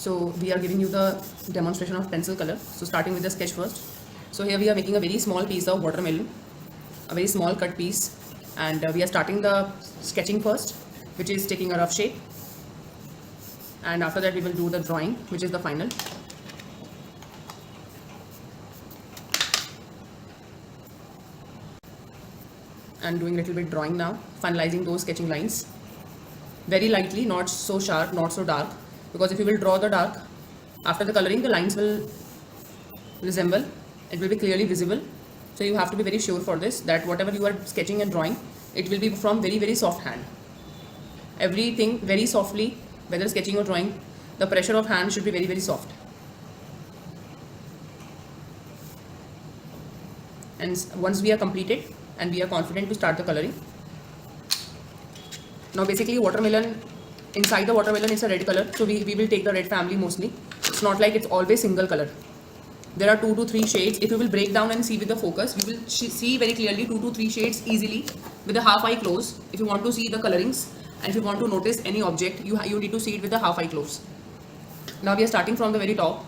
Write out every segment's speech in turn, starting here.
So we are giving you the demonstration of pencil color. So starting with the sketch first. So here we are making a very small piece of watermelon, a very small cut piece, and we are starting the sketching first, which is taking a rough shape, and after that we will do the drawing, which is the final. And doing a little bit drawing now, finalizing those sketching lines very lightly, not so sharp, not so dark, because if you will draw the dark after the coloring, the lines will resemble, it will be clearly visible. So you have to be very sure for this, that whatever you are sketching and drawing, it will be from very soft hand. Everything very softly, whether sketching or drawing, the pressure of hand should be very soft. And once we are completed and we are confident to start the coloring. Now basically watermelon, inside the watermelon is a red color, so we will take the red family mostly. It's not like it's always single color. There are 2 to 3 shades. If you will break down and see with the focus, you will see very clearly 2 to 3 shades easily with the half eye closed. If you want to see the colorings and if you want to notice any object, you need to see it with the half eye closed. Now we are starting from the very top.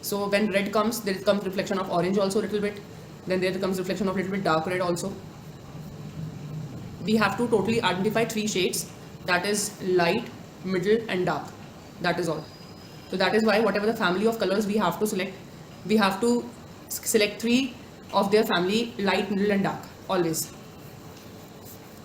So when red comes, there comes reflection of orange also a little bit. Then there comes reflection of a little bit dark red also. We have to totally identify 3 shades, that is light, middle and dark. That is all. So that is why whatever the family of colors we have to select, we have to select 3 of their family, light, middle and dark, always.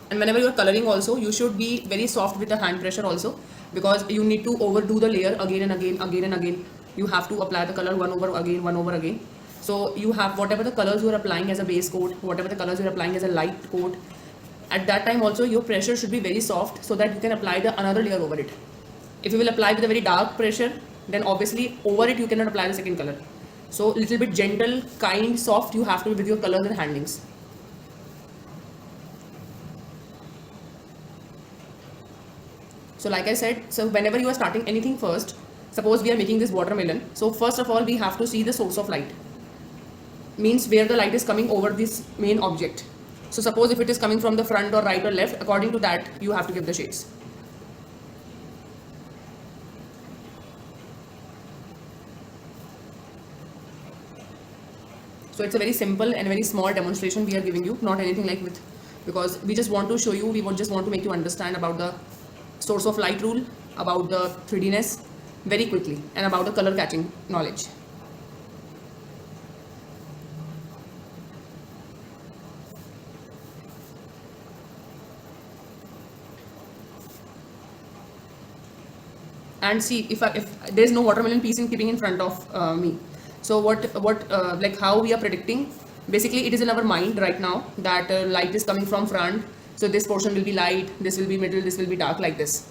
And whenever you are coloring also, you should be very soft with the hand pressure also, because you need to overdo the layer again and again. You have to apply the color one over again. So you have whatever the colors you are applying as a base coat, whatever the colors you are applying as a light coat, at that time also your pressure should be very soft, so that you can apply the another layer over it. If you will apply with a very dark pressure, then obviously over it you cannot apply the second color. So little bit gentle, kind, soft you have to be with your colors and handlings. So like I said, so whenever you are starting anything first, suppose we are making this watermelon, so first of all we have to see the source of light, means where the light is coming over this main object. So suppose if it is coming from the front or right or left, according to that you have to give the shades. So it's a very simple and very small demonstration we are giving you, not anything like with, because we just want to show you, just want to make you understand about the source of light rule, about the 3Dness very quickly, and about the color catching knowledge. And see, if there is no watermelon piece in keeping in front of me, so like how we are predicting, basically it is in our mind right now that light is coming from front, so this portion will be light, this will be middle, this will be dark, like this.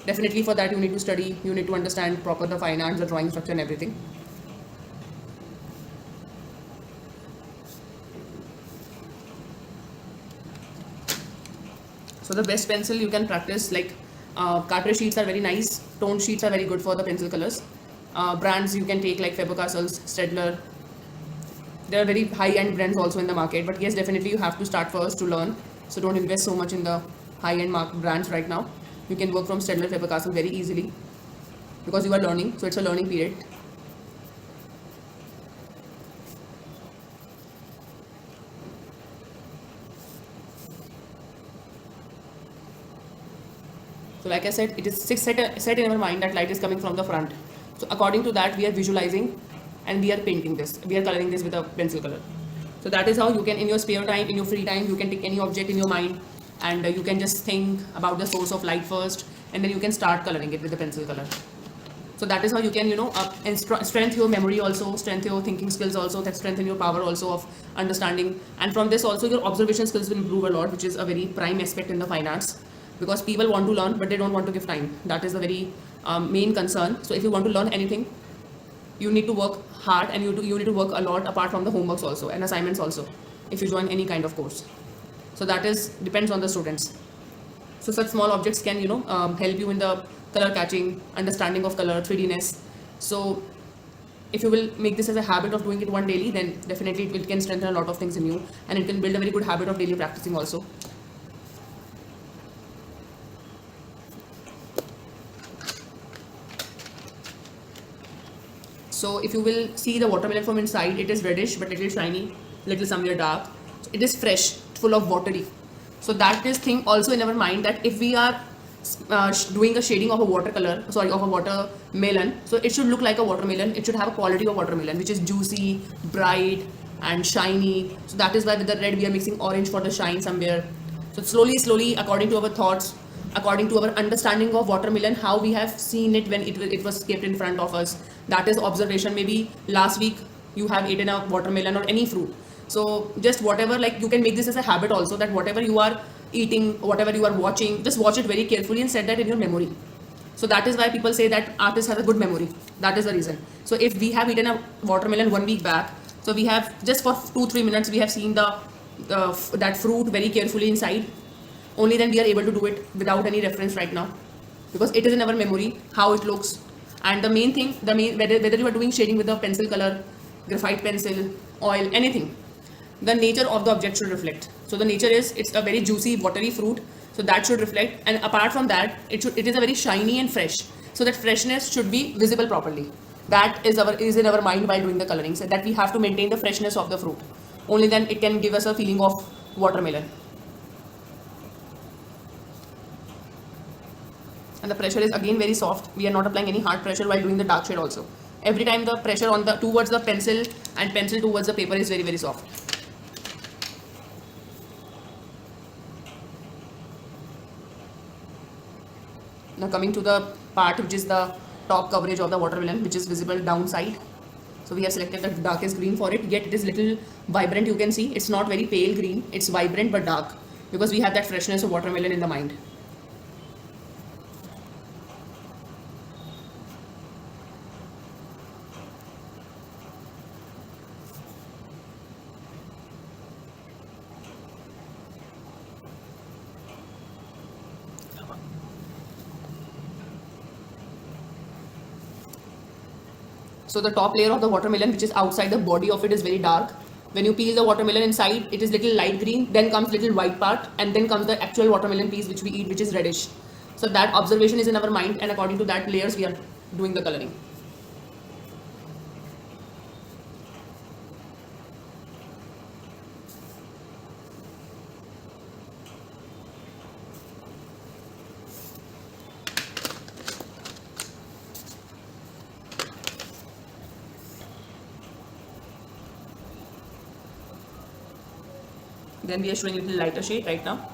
Definitely for that you need to study, you need to understand proper the fine arts, the drawing structure and everything. So the best pencil you can practice, like cartridge sheets are very nice, toned sheets are very good for the pencil colors. Brands you can take like Faber-Castells, Staedtler. There are very high-end brands also in the market, but yes, definitely you have to start first to learn. So don't invest so much in the high-end brands right now. You can work from Staedtler, Faber-Castell very easily, because you are learning, so it's a learning period. So like I said, it is set in our mind that light is coming from the front. So according to that, we are visualizing and we are painting this. We are coloring this with a pencil color. So that is how you can, in your spare time, in your free time, you can take any object in your mind and you can just think about the source of light first, and then you can start coloring it with the pencil color. So that is how you can, strengthen your memory also, strengthen your thinking skills also, that strengthen your power also of understanding. And from this also your observation skills will improve a lot, which is a very prime aspect in the fine arts. Because people want to learn, but they don't want to give time. That is the very main concern. So if you want to learn anything, you need to work hard, and you need to work a lot apart from the homeworks also and assignments also, if you join any kind of course. So that depends on the students. So such small objects can help you in the color catching, understanding of color, 3Dness. So if you will make this as a habit of doing it one daily, then definitely it can strengthen a lot of things in you, and it can build a very good habit of daily practicing also. So if you will see the watermelon from inside, it is reddish but little shiny, little somewhere dark. It is fresh, full of watery. So that is thing also in our mind, that if we are doing a shading of a watercolor, sorry, of a watermelon, so it should look like a watermelon. It should have a quality of watermelon, which is juicy, bright, and shiny. So that is why with the red we are mixing orange for the shine somewhere. So slowly, according to our thoughts, according to our understanding of watermelon, how we have seen it when it was kept in front of us. That is observation. Maybe last week you have eaten a watermelon or any fruit. So just whatever, like you can make this as a habit also, that whatever you are eating, whatever you are watching, just watch it very carefully and set that in your memory. So that is why people say that artist has a good memory. That is the reason. So if we have eaten a watermelon 1 week back, so we have just for 2-3 minutes we have seen that fruit very carefully inside. Only then we are able to do it without any reference right now, because it is in our memory how it looks. And the main thing, whether you are doing shading with a pencil color, graphite pencil, oil, anything, the nature of the object should reflect. So the nature is, it's a very juicy, watery fruit, so that should reflect. And apart from that, it is a very shiny and fresh. So that freshness should be visible properly. That is in our mind while doing the coloring. So that we have to maintain the freshness of the fruit. Only then it can give us a feeling of watermelon. And the pressure is again very soft. We are not applying any hard pressure while doing the dark shade also. Every time the pressure on towards the pencil and pencil towards the paper is very, very soft. Now coming to the part which is the top coverage of the watermelon, which is visible downside. So we have selected the darkest green for it, yet it is little vibrant. You can see it's not very pale green, it's vibrant but dark, because we have that freshness of watermelon in the mind. So the top layer of the watermelon, which is outside the body of it, is very dark. When you peel the watermelon inside, it is little light green, then comes little white part, and then comes the actual watermelon piece which we eat, which is reddish. So that observation is in our mind, and according to that layers we are doing the coloring. Then we are showing a little lighter shade right now.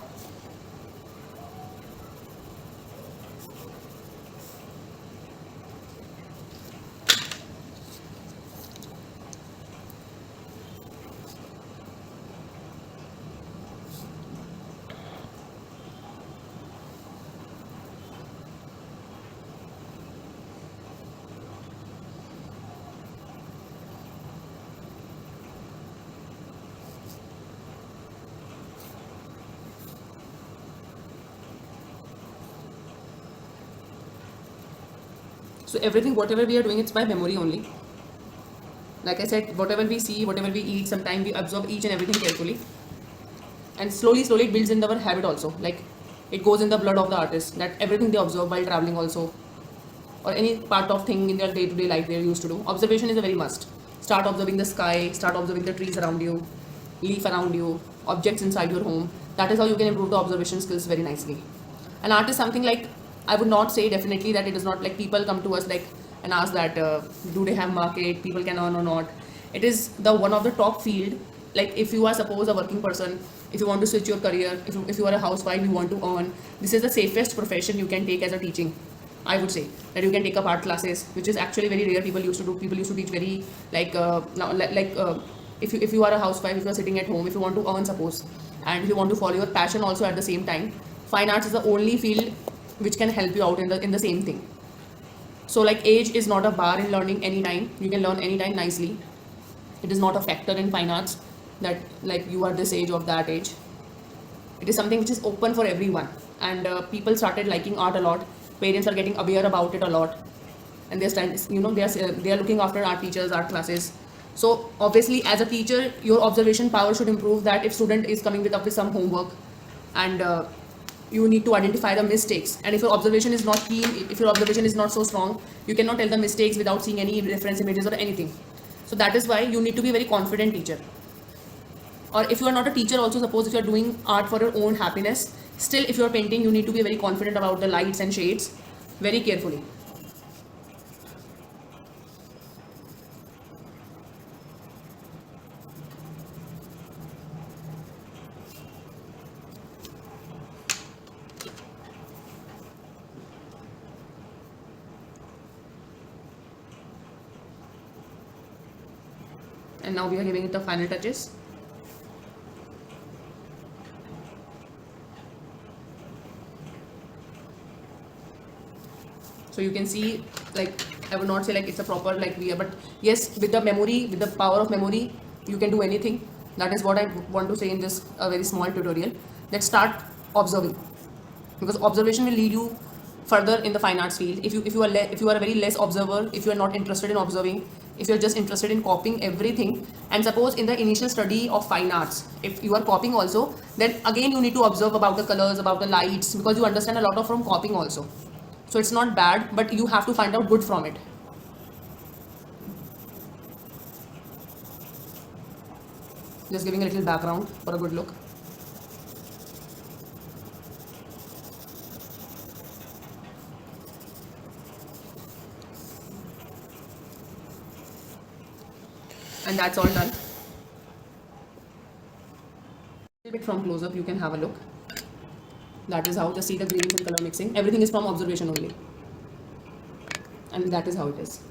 So everything, whatever we are doing, it's by memory only. Like I said, whatever we see, whatever we eat, sometimes we absorb each and everything carefully. And slowly it builds in our habit also. Like it goes in the blood of the artist, that everything they observe while traveling also, or any part of thing in their day-to-day life they are used to do. Observation is a very must. Start observing the sky, start observing the trees around you, leaf around you, objects inside your home. That is how you can improve the observation skills very nicely. An art is something like, I would not say definitely that it is not like people come to us like and ask that do they have market, people can earn or not. It is the one of the top field. Like if you are suppose a working person, if you want to switch your career, if you are a housewife, you want to earn, this is the safest profession you can take as a teaching. I would say that you can take up art classes, which is actually very rare. People used to do. People used to teach very if you are a housewife, if you are sitting at home, if you want to earn suppose, and if you want to follow your passion also at the same time, fine arts is the only field which can help you out in the same thing. So like age is not a bar in learning anytime. You can learn anytime nicely. It is not a factor in fine arts that like you are this age or that age. It is something which is open for everyone, and people started liking art a lot. Parents are getting aware about it a lot, and they are looking after art teachers, art classes. So obviously as a teacher, your observation power should improve, that if student is coming with some homework and you need to identify the mistakes. And if your observation is not keen, if your observation is not so strong, you cannot tell the mistakes without seeing any reference images or anything. So that is why you need to be a very confident teacher. Or if you are not a teacher also, suppose if you are doing art for your own happiness, still if you are painting, you need to be very confident about the lights and shades very carefully. And now we are giving it the final touches. So you can see, like, I would not say like it's a proper like we are, but yes, with the memory, with the power of memory, you can do anything. That is what I want to say in this very small tutorial. Let's start observing, because observation will lead you further in the fine arts field. If you are a very less observer, if you are not interested in observing, if you are just interested in copying everything, and suppose in the initial study of fine arts, if you are copying also, then again you need to observe about the colors, about the lights, because you understand a lot of from copying also. So it's not bad, but you have to find out good from it. Just giving a little background for a good look. And that's all done. A bit from close up, you can have a look. That is how, just see the greens and color mixing. Everything is from observation only. And that is how it is.